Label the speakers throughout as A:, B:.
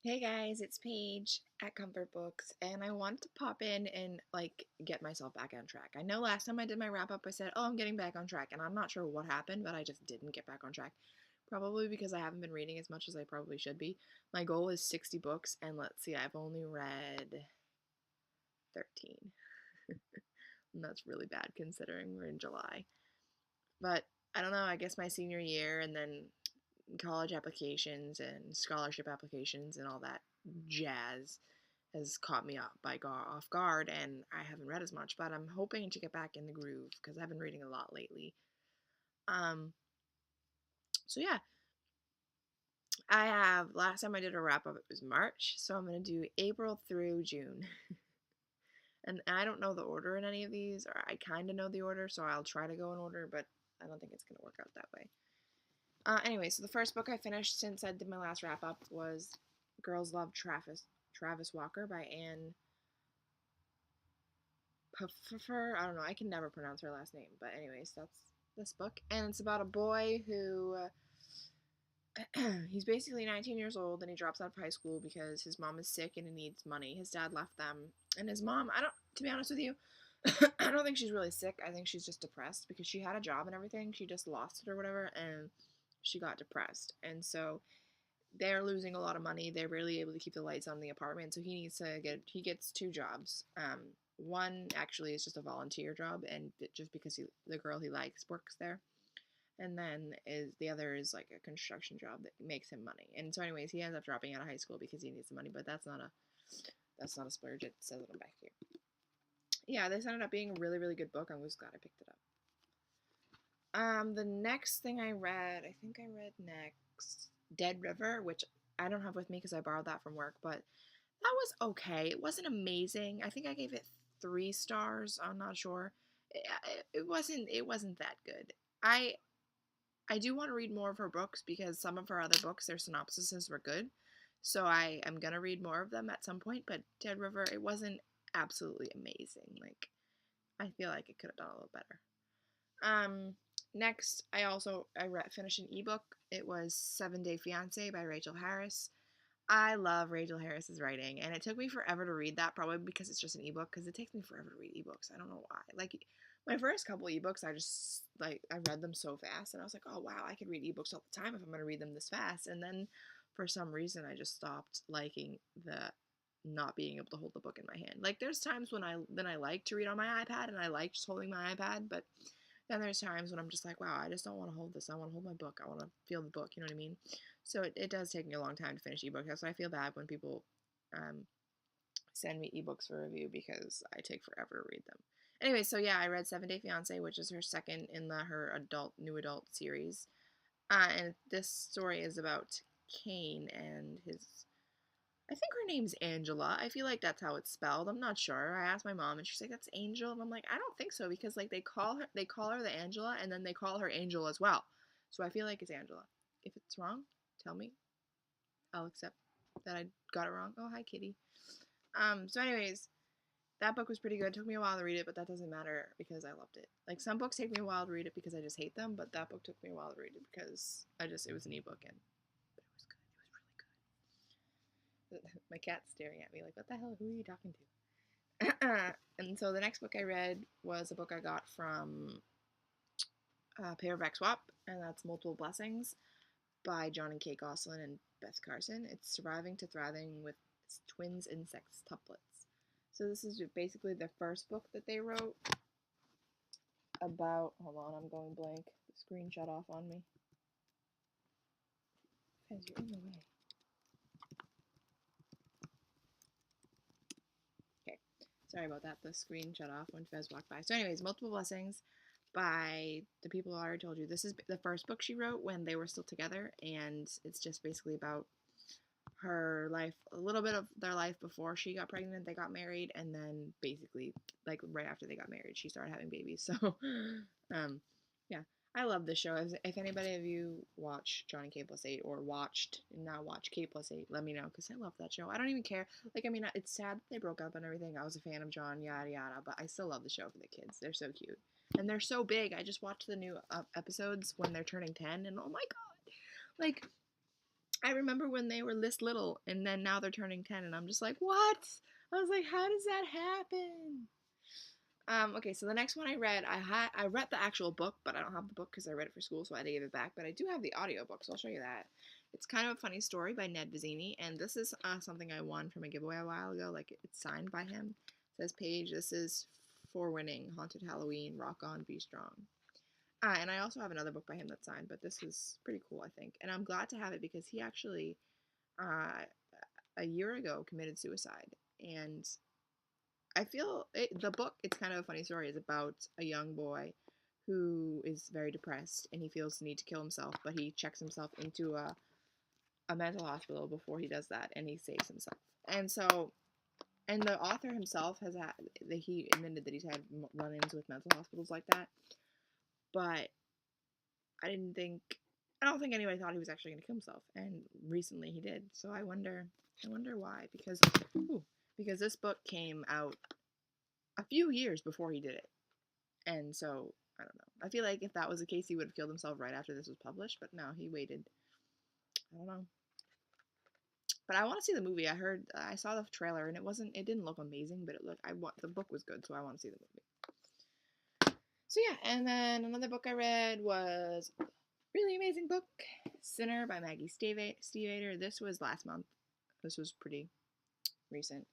A: Hey guys, it's Paige at Comfort Books, and I wanted to pop in and get myself back on track. I know last time I did my wrap up, I said, "Oh, I'm getting back on track," and I'm not sure what happened, but I just didn't get back on track. Probably because I haven't been reading as much as I probably should be. My goal is 60 books, and let's see, I've only read 13. And that's really bad considering we're in July. But I don't know, I guess my senior year and then college applications and scholarship applications and all that jazz has caught me off guard, and I haven't read as much, but I'm hoping to get back in the groove because I've been reading a lot lately. Um, so yeah, I have last time I did a wrap up it was March, so I'm gonna do April through June. And I don't know the order in any of these, or I kind of know the order, so I'll try to go in order, but I don't think it's gonna work out that way. Anyway, so the first book I finished since I did my last wrap up was Girls Love Travis Walker by Anne Pfeffer. I don't know. I can never pronounce her last name, but anyways, that's this book, and it's about a boy who he's basically 19 years old, and he drops out of high school because his mom is sick and he needs money. His dad left them, and his mom, I don't, to be honest with you, I don't think she's really sick. I think she's just depressed because she had a job and everything. She just lost it or whatever, and she got depressed, and so they're losing a lot of money. They're barely able to keep the lights on in the apartment, so he gets two jobs. One actually is just a volunteer job, and just because the girl he likes works there, and then is the other is like a construction job that makes him money. And so, anyways, he ends up dropping out of high school because he needs the money. But that's not a splurge. It says it on back here. Yeah, this ended up being a really really good book. I'm just glad I picked it up. The next thing I read, I think I read next Dead River, which I don't have with me because I borrowed that from work, but that was okay. It wasn't amazing. I think I gave it 3 stars. I'm not sure. It wasn't that good. I I do want to read more of her books because some of her other books, their synopsises were good. So I am gonna read more of them at some point. But Dead River, it wasn't absolutely amazing. Like I feel like it could have done a little better. Next, finished an ebook. It was 7 Day Fiance by Rachel Harris. I love Rachel Harris's writing, and it took me forever to read that, probably because it's just an ebook, because it takes me forever to read ebooks. I don't know why. Like, my first couple ebooks, I read them so fast, and I was like, oh, wow, I could read ebooks all the time if I'm going to read them this fast. And then, for some reason, I just stopped liking the not being able to hold the book in my hand. Like, there's times when I like to read on my iPad, and I like just holding my iPad, but then there's times when I'm just like, wow, I just don't want to hold this. I want to hold my book. I want to feel the book. You know what I mean? So it does take me a long time to finish ebooks. That's why I feel bad when people send me ebooks for review because I take forever to read them. Anyway, so yeah, I read 7 Day Fiance, which is her second in her new adult series. And this story is about Kane and his, I think her name's Angela. I feel like that's how it's spelled. I'm not sure. I asked my mom and she's like, that's Angel. And I'm like, I don't think so because like they call her the Angela and then they call her Angel as well. So I feel like it's Angela. If it's wrong, tell me. I'll accept that I got it wrong. Oh, hi, kitty. So anyways, that book was pretty good. It took me a while to read it, but that doesn't matter because I loved it. Like some books take me a while to read it because I just hate them, but that book took me a while to read it because it was an ebook and but it was good. It was really good. My cat's staring at me like, what the hell? Who are you talking to? And so the next book I read was a book I got from Paperback Swap, and that's Multiple Blessings by John and Kate Gosselin and Beth Carson. It's Surviving to Thriving with Twins and Sextuplets. So this is basically the first book that they wrote about. Hold on, I'm going blank. The screen shut off on me. Guys, you're in the way. Okay, sorry about that. The screen shut off when Fez walked by. So anyways, Multiple Blessings by the people I already told you. This is the first book she wrote when they were still together, and it's just basically about her life, a little bit of their life before she got pregnant, they got married, and then basically, like, right after they got married, she started having babies. So, yeah, I love this show. If anybody of you watch Johnny K plus 8 or now watch K plus 8, let me know, because I love that show. I don't even care. Like, I mean, it's sad that they broke up and everything. I was a fan of John, yada, yada, but I still love the show for the kids. They're so cute. And they're so big. I just watched the new episodes when they're turning 10, and oh my god. Like, I remember when they were this little, and then now they're turning 10, and I'm just like, what? I was like, how does that happen? Okay, so the next one I read, I read the actual book, but I don't have the book because I read it for school, so I had to give it back. But I do have the audiobook, so I'll show you that. It's kind of a funny story by Ned Vizzini, and this is something I won from a giveaway a while ago. Like, it's signed by him. It says, Paige, this is for winning Haunted Halloween, Rock On, Be Strong. And I also have another book by him that's signed, but this is pretty cool, I think. And I'm glad to have it because he actually, a year ago, committed suicide. And I feel the book, it's kind of a funny story, is about a young boy who is very depressed and he feels the need to kill himself, but he checks himself into a mental hospital before he does that, and he saves himself. And so, and the author himself has had, he admitted that he's had run-ins with mental hospitals like that, but I don't think anybody thought he was actually going to kill himself, and recently he did. So I wonder why, because this book came out a few years before he did it. And so, I don't know. I feel like if that was the case, he would have killed himself right after this was published, but no, he waited. I don't know. But I want to see the movie. I saw the trailer, and it didn't look amazing, but the book was good, so I want to see the movie. So yeah, and then another book I read was a really amazing book, Sinner by Maggie Stiefvater. This was last month. This was pretty recent.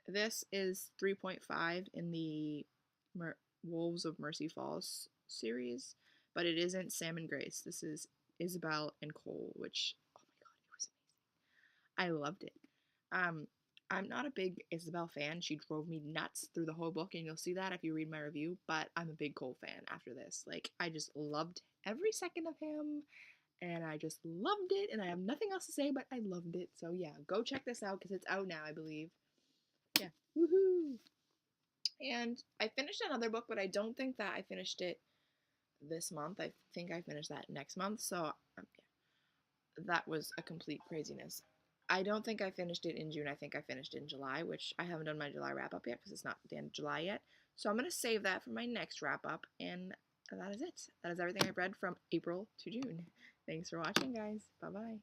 A: This is 3.5 in the Wolves of Mercy Falls series, but it isn't Sam and Grace. This is Isabel and Cole, which, oh my god, it was amazing. I loved it. I'm not a big Isabel fan. She drove me nuts through the whole book, and you'll see that if you read my review, but I'm a big Cole fan after this. Like, I just loved every second of him, and I just loved it, and I have nothing else to say, but I loved it. So yeah, go check this out, because it's out now, I believe. Yeah, woohoo! And I finished another book, but I don't think that I finished it this month. I think I finished that next month, so yeah, that was a complete craziness. I don't think I finished it in June. I think I finished it in July, which I haven't done my July wrap-up yet because it's not the end of July yet. So I'm going to save that for my next wrap-up, and that is it. That is everything I've read from April to June. Thanks for watching, guys. Bye-bye.